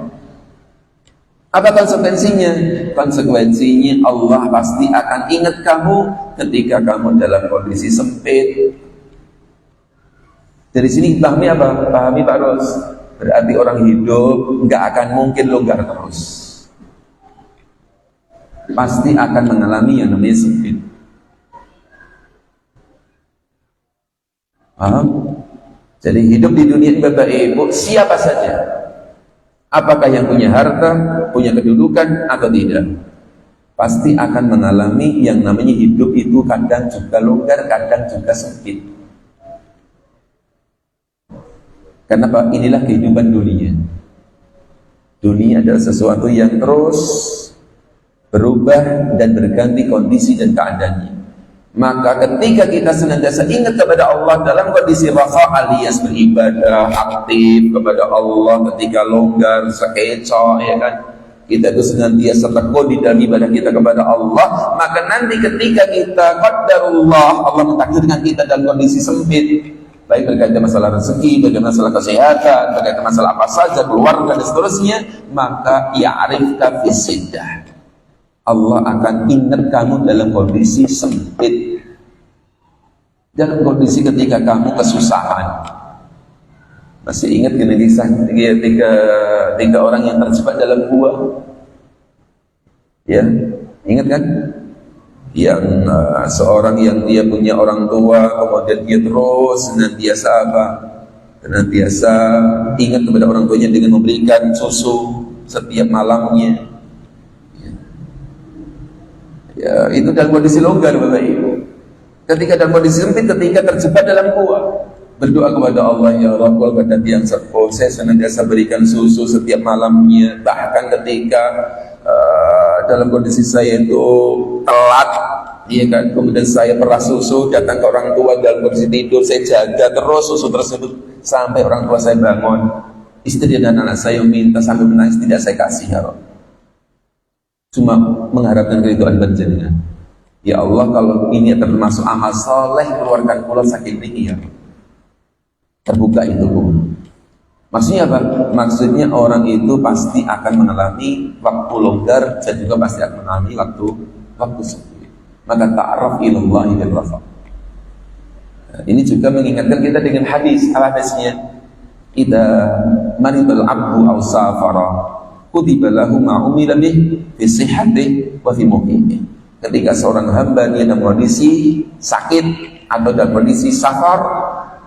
Apa konsekuensinya? Konsekuensinya Allah pasti akan ingat kamu ketika kamu dalam kondisi sempit. Dari sini pahami apa? Pahami Pak Ros. Berarti orang hidup nggak akan mungkin longgar terus. Pasti akan mengalami yang namanya sempit. Paham? Jadi hidup di dunia Bapak Ibu siapa saja, apakah yang punya harta, punya kedudukan atau tidak, pasti akan mengalami yang namanya hidup itu kadang juga longgar, kadang juga sempit. Karena inilah kehidupan dunia. Dunia adalah sesuatu yang terus berubah dan berganti kondisi dan keadaannya. Maka ketika kita senantiasa ingat kepada Allah dalam kondisi raha alias beribadah aktif kepada Allah, ketika longgar sekecoh, ya kan, kita itu senantiasa tekun di dalam ibadah kita kepada Allah, maka nanti ketika kita qadarullah, Allah mentakdirkan kita dalam kondisi sempit, baik berkaitan masalah rezeki, berkaitan masalah kesehatan, berkaitan masalah apa saja, keluarga dan seterusnya, maka ya'rifka fis siddah, Allah akan ingat kamu dalam kondisi sempit, dalam kondisi ketika kamu kesusahan. Masih ingat kisah tiga orang yang terjebak dalam gua? Ya, ingat kan? Yang seorang yang dia punya orang tua, kemudian dia terus senantiasa apa? Senantiasa ingat kepada orang tuanya dengan memberikan susu setiap malamnya. Ya, itu dalam kondisi longgar Bapak Ibu. Ketika dalam kondisi sempit, ketika terjebak dalam gua, berdoa kepada Allah, ya Rabbul pada tiang sepuh, saya senantiasa berikan susu setiap malamnya. Bahkan ketika dalam kondisi saya itu telat, ya kan, kemudian saya peras susu, datang ke orang tua dalam kondisi tidur, saya jaga terus susu tersebut sampai orang tua saya bangun. Istri dan anak saya minta sampai menangis, tidak saya kasih ya Rabb. Cuma mengharapkan keridhaan panjenengan. Ya Allah, kalau ini termasuk amal soleh, keluarkan kula sakit niki ya. Terbuka itu pun. Maksudnya apa? Maksudnya orang itu pasti akan mengalami waktu longgar dan juga pasti akan mengalami waktu sepi. Maka ta'aruf ilallahi bil rafa. Ini juga mengingatkan kita dengan hadis. Hadisnya, idza maridal abdu aw safara kutiba lahu ma umila bih fi sihhatihi wa fi muqimihi. Ketika seorang hamba dia dalam kondisi sakit atau dalam kondisi safar,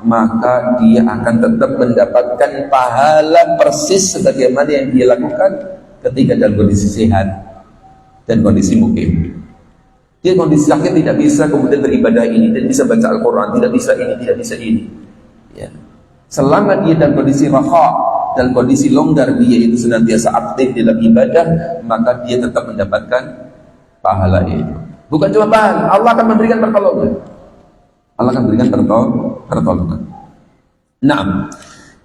maka dia akan tetap mendapatkan pahala persis sebagaimana yang dia lakukan ketika dalam kondisi sehat dan kondisi mukim. Dia kondisi sakit tidak bisa kemudian beribadah ini, tidak bisa baca Al-Quran, tidak bisa ini, tidak bisa ini. Ya. Selama dia dalam kondisi raha, dalam kondisi longgar, dia itu senantiasa aktif dalam ibadah, maka dia tetap mendapatkan pahala itu. Bukan cuma pahala, Allah akan memberikan pertolongan. Allah akan berikan pertolongan. Nah,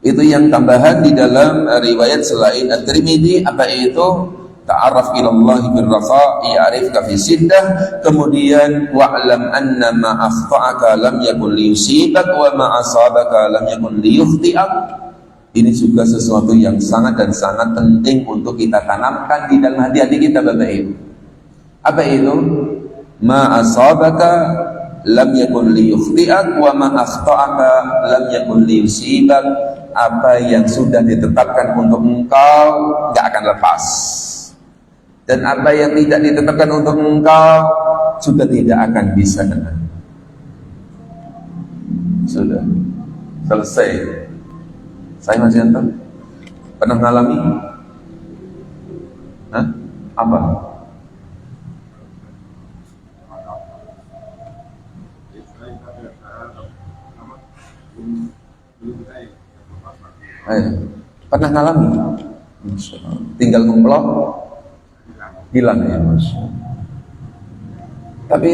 itu yang tambahan di dalam riwayat selain At-Tirmidzi, apa itu? Ta'arraf ilallahi birrafa ya'rifka fi siddah, kemudian wa'lam anna ma akhta'aka lam yakun liyusibak wa ma asabaka lam yakun liyukhti'ak. Ini juga sesuatu yang sangat dan sangat penting untuk kita tanamkan di dalam hati-hati kita, Bapak Ibu. Apa itu? Ma asabaka lam yakun liyukhti'ak wa ma akhta'aka lam yakun liyusibak. Apa yang sudah ditetapkan untuk engkau enggak akan lepas, dan apa yang tidak ditetapkan untuk engkau juga tidak akan bisa kena. Sudah selesai. Saya masih antar pernah mengalami apa? Ayo. Pernah ngalami? Tinggal ngemplok hilang ya Mas. Tapi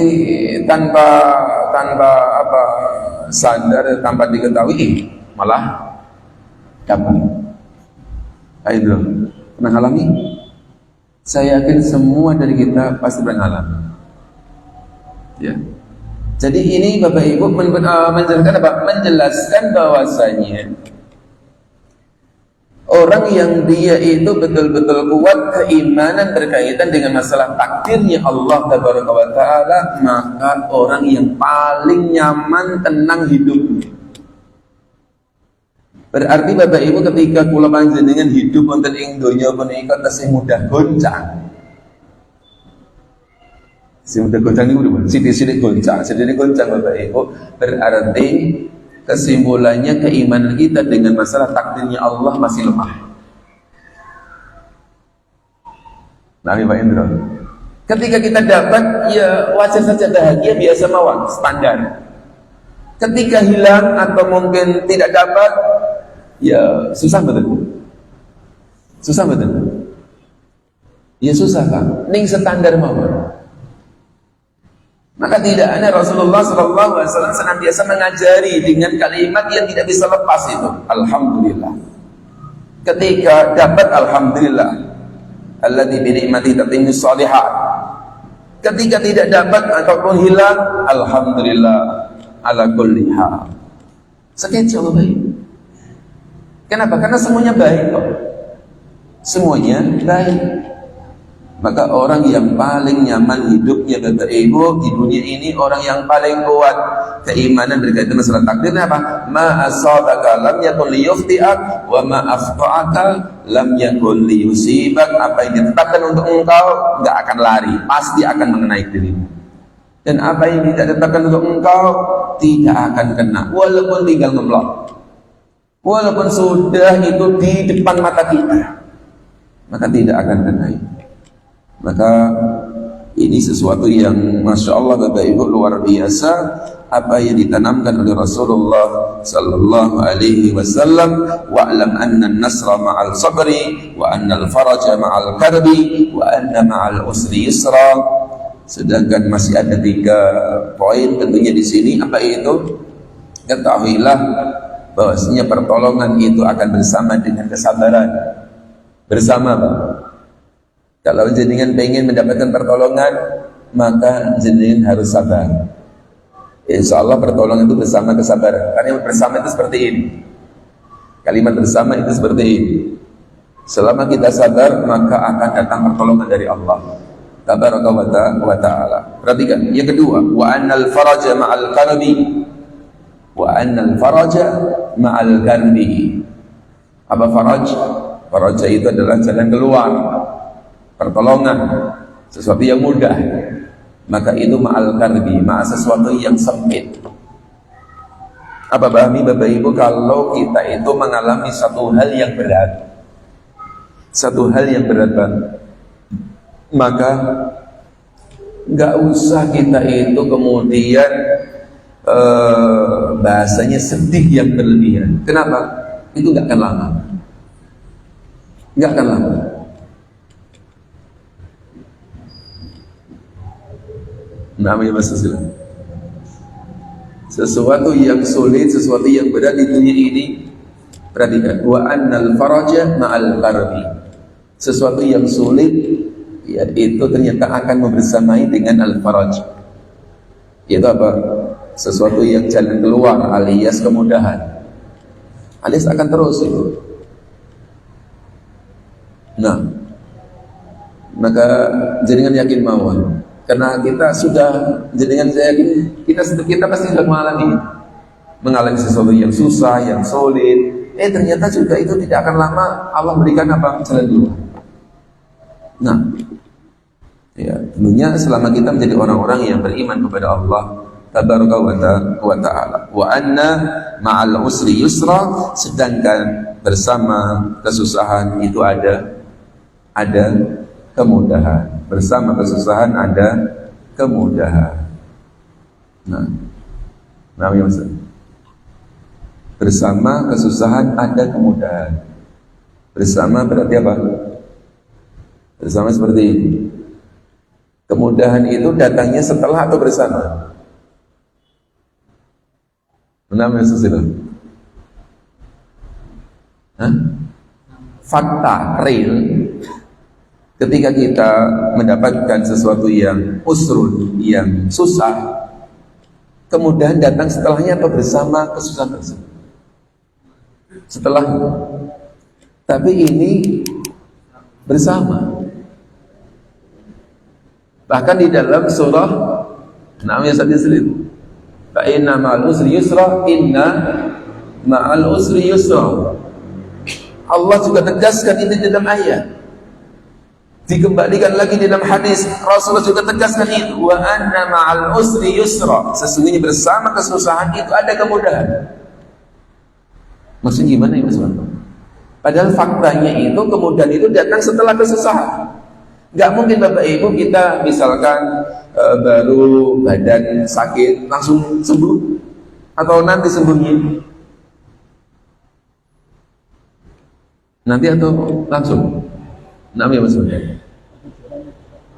tanpa apa sadar, tanpa diketahui malah dapat. Ayo belum pernah ngalami? Saya yakin semua dari kita pasti pernah ngalami. Ya. Jadi ini Bapak Ibu menjelaskan apa? Menjelaskan bahwasanya orang yang dia itu betul-betul kuat keimanan berkaitan dengan masalah takdirnya Allah Tabaraka wa Ta'ala, maka orang yang paling nyaman tenang hidupnya. Berarti Bapak Ibu ketika kula panjenengan hidup wonten ing donya menika tasih mudah goncang. Si mudah goncang niku sithik-sithik goncang, sithik goncang Bapak Ibu, berarti kesimpulannya keimanan kita dengan masalah takdirnya Allah masih lemah. Nabi Pak Indro, ketika kita dapat, ya wajar saja bahagia, biasa mawar, standar. Ketika hilang atau mungkin tidak dapat, ya susah betul. Susah betul. Ya susah kan, ning standar mawar. Maka tidak aneh Rasulullah SAW senantiasa mengajari dengan kalimat yang tidak bisa lepas itu, alhamdulillah. Ketika dapat, alhamdulillah, alladzi bi ni'mati tatimmu shalihat. Ketika tidak dapat ataupun hilang, alhamdulillah ala kulli hal. Sekecil baik. Kenapa? Karena semuanya baik kok. Semuanya baik. Maka orang yang paling nyaman hidupnya Bapak Ibu di dunia ini, orang yang paling kuat keimanan berkaitan masalah takdir apa? Ma asabaka lam yakun liyukhti'ak wa ma akhta'aka lam yakun liyusibak. Apa yang ditetapkan untuk engkau enggak akan lari, pasti akan mengenai dirimu. Dan apa yang tidak ditetapkan untuk engkau tidak akan kena, walaupun tinggal ngemplok, walaupun sudah itu di depan mata kita, maka tidak akan kena. Maka ini sesuatu yang Masya Allah Bapak Ibu luar biasa, apa yang ditanamkan oleh Rasulullah Sallallahu Alaihi Wasallam. Wa'lam anna an-nasra ma'al sabri wa anna al-faraja ma'al karbi wa anna ma'al usri yusra. Sedangkan masih ada 3 poin tentunya di sini. Apa itu? Ketahuilah bahwasanya pertolongan itu akan bersama dengan kesabaran. Bersama, Pak. Kalau jenengan pengen mendapatkan pertolongan, maka jenengan harus sabar. Insya Allah pertolongan itu bersama kesabaran. Karena bersama itu seperti ini. Kalimat bersama itu seperti ini. Selama kita sabar, maka akan datang pertolongan dari Allah Tabaraka wa ta'ala. Perhatikan, yang kedua, wa annal faraja ma'al karbi. Wa annal faraja ma'al karbi. Apa faraj? Faraj itu adalah jalan keluar, pertolongan, sesuatu yang mudah. Maka itu ma'al karbi, ma'a sesuatu yang sempit. Apa pahami Bapak Ibu, kalau kita itu mengalami satu hal yang berat, satu hal yang berat banget, maka nggak usah kita itu kemudian bahasanya sedih yang berlebihan. Kenapa? Itu nggak akan lama, nggak akan lama. Namanya Rasulullah. Sesuatu yang sulit, sesuatu yang berat di dunia ini, perhatikan, wa annal faraja ma'al karbi. Sesuatu yang sulit, ya, itu ternyata akan membersamai dengan al-faraj. Itu apa? Sesuatu yang jalan keluar alias kemudahan, alias akan terus itu. Nah, maka jenengan yakin mawon, karena kita sudah, jenengan saya yakin kita pasti sudah mengalami sesuatu yang susah, yang sulit. Ternyata juga itu tidak akan lama Allah berikan apa? Jalan keluar. Nah, ya, tentunya selama kita menjadi orang-orang yang beriman kepada Allah Tabaraka wa ta'ala. Wa anna ma'al usri yusra, sedangkan bersama kesusahan itu ada kemudahan. Bersama kesusahan ada kemudahan. Nah, namanya Ustaz. Bersama kesusahan ada kemudahan. Bersama berarti apa? Bersama seperti ini. Kemudahan itu datangnya setelah atau bersama? Namanya Ustaz. Fakta real, ketika kita mendapatkan sesuatu yang usrun, yang susah, kemudahan datang setelahnya atau bersama kesusahan tersebut? Setelahnya. Tapi ini bersama. Bahkan di dalam surah namanya Sadiq, fa inna ma'al usri yusra, inna ma'al usri yusra. Allah juga tegaskan itu di dalam ayat. Dikembalikan lagi di dalam hadis, Rasulullah juga tegaskan itu, wa anna ma'al usri yusra. Sesungguhnya bersama kesusahan itu ada kemudahan. Maksudnya gimana ya Mas? Padahal faktanya itu kemudahan itu datang setelah kesusahan. Gak mungkin Bapak Ibu kita misalkan baru badan sakit langsung sembuh, atau nanti sembuhnya nanti atau langsung. Namanya maksudnya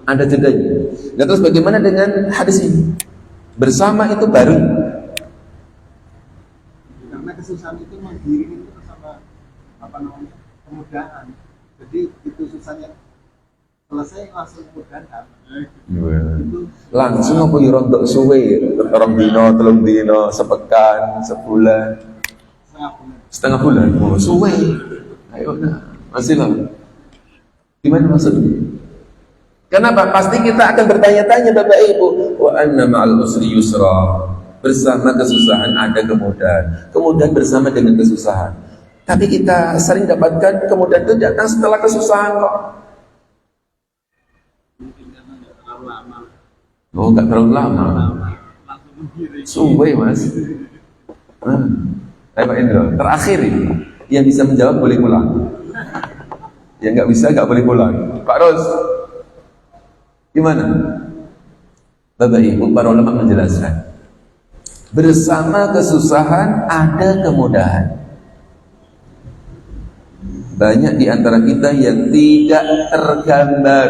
ada jedanya. Nah, terus bagaimana dengan hadis ini? Bersama itu baru. Karena kesusahan itu menggiring itu sama kemudahan. Jadi itu susahnya selesai langsung kemudahan. Langsung apa yo rontok suwe, orang dino, telung dino, sepekan, sebulan, setengah bulan. Oh, suwe. Ayo nah, masih lah. Gimana maksudnya? Kenapa? Pasti kita akan bertanya-tanya Bapak Ibu. Wa anna ma'al usri yusra. Bersama kesusahan ada kemudahan. Kemudahan bersama dengan kesusahan. Tapi kita sering dapatkan kemudahan itu datang setelah kesusahan kok. Oh, enggak terlalu lama. Suwe Mas. Pak Indro, terakhir ini yang bisa menjawab boleh pulang. Yang nggak bisa nggak boleh pulang. Pak Ros, gimana? Bapak Ibu, para ulama menjelaskan, bersama kesusahan ada kemudahan. Banyak di antara kita yang tidak tergambar,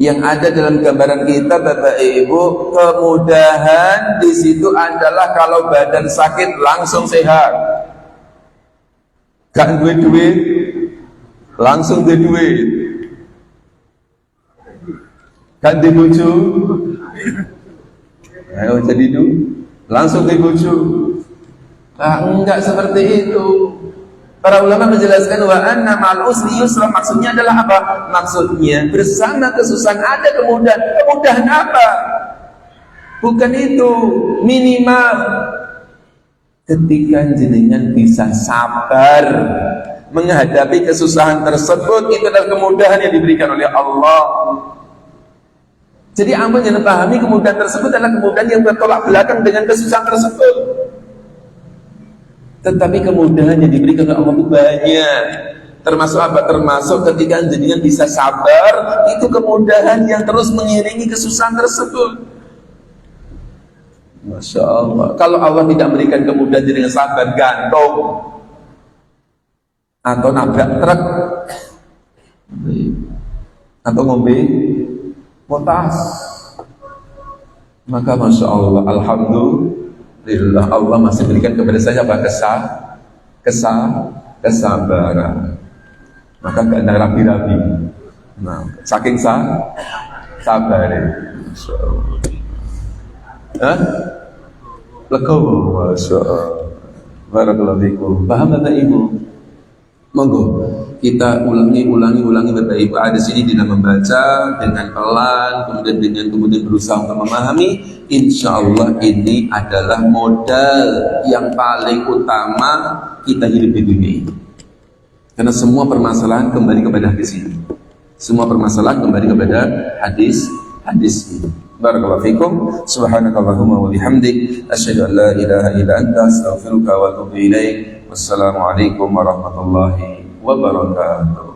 Yang ada dalam gambaran kita Bapak Ibu, kemudahan di situ adalah kalau badan sakit langsung sehat. Gak duit langsung duit. Kan dibuju. Ayo jadi itu langsung dibuju. Nah, enggak seperti itu. Para ulama menjelaskan wa anna ma'al usri yusra, maksudnya adalah apa? Maksudnya bersama kesusahan ada kemudahan. Kemudahan apa? Bukan itu, minimal ketika jenengan bisa sabar menghadapi kesusahan tersebut, itu adalah kemudahan yang diberikan oleh Allah. Jadi ampun jangan pahami kemudahan tersebut adalah kemudahan yang bertolak belakang dengan kesusahan tersebut. Tetapi kemudahan yang diberikan oleh Allah itu banyak. Termasuk apa? Termasuk ketika jenengan bisa sabar, itu kemudahan yang terus mengiringi kesusahan tersebut. Masya Allah. Kalau Allah tidak memberikan kemudahan dengan sabar, gantung atau nabrak truk atau ngombe potas, maka Masya Allah, alhamdulillah Allah masih berikan kepada saya apa? Kesabaran. Maka gak ada rapi-rapi. Nah, saking sabar. Masya Allah. Hah? Legowo, Masya Allah. Barakallahu fikum. Paham Bapak Ibu? Monggo kita ulangi Bapak Ibu. Ada sini kita membaca dengan pelan, kemudian berusaha untuk memahami. Insya Allah ini adalah modal yang paling utama kita hidup di dunia ini. Karena semua permasalahan kembali kepada hadis ini. Semua permasalahan kembali kepada hadis ini. Barakallahu fikum. Subhanakallahumma wa bihamdik asyhadu an la ilaha illa anta astaghfiruka wa atubu ilaik. Wassalamualaikum warahmatullahi wabarakatuh.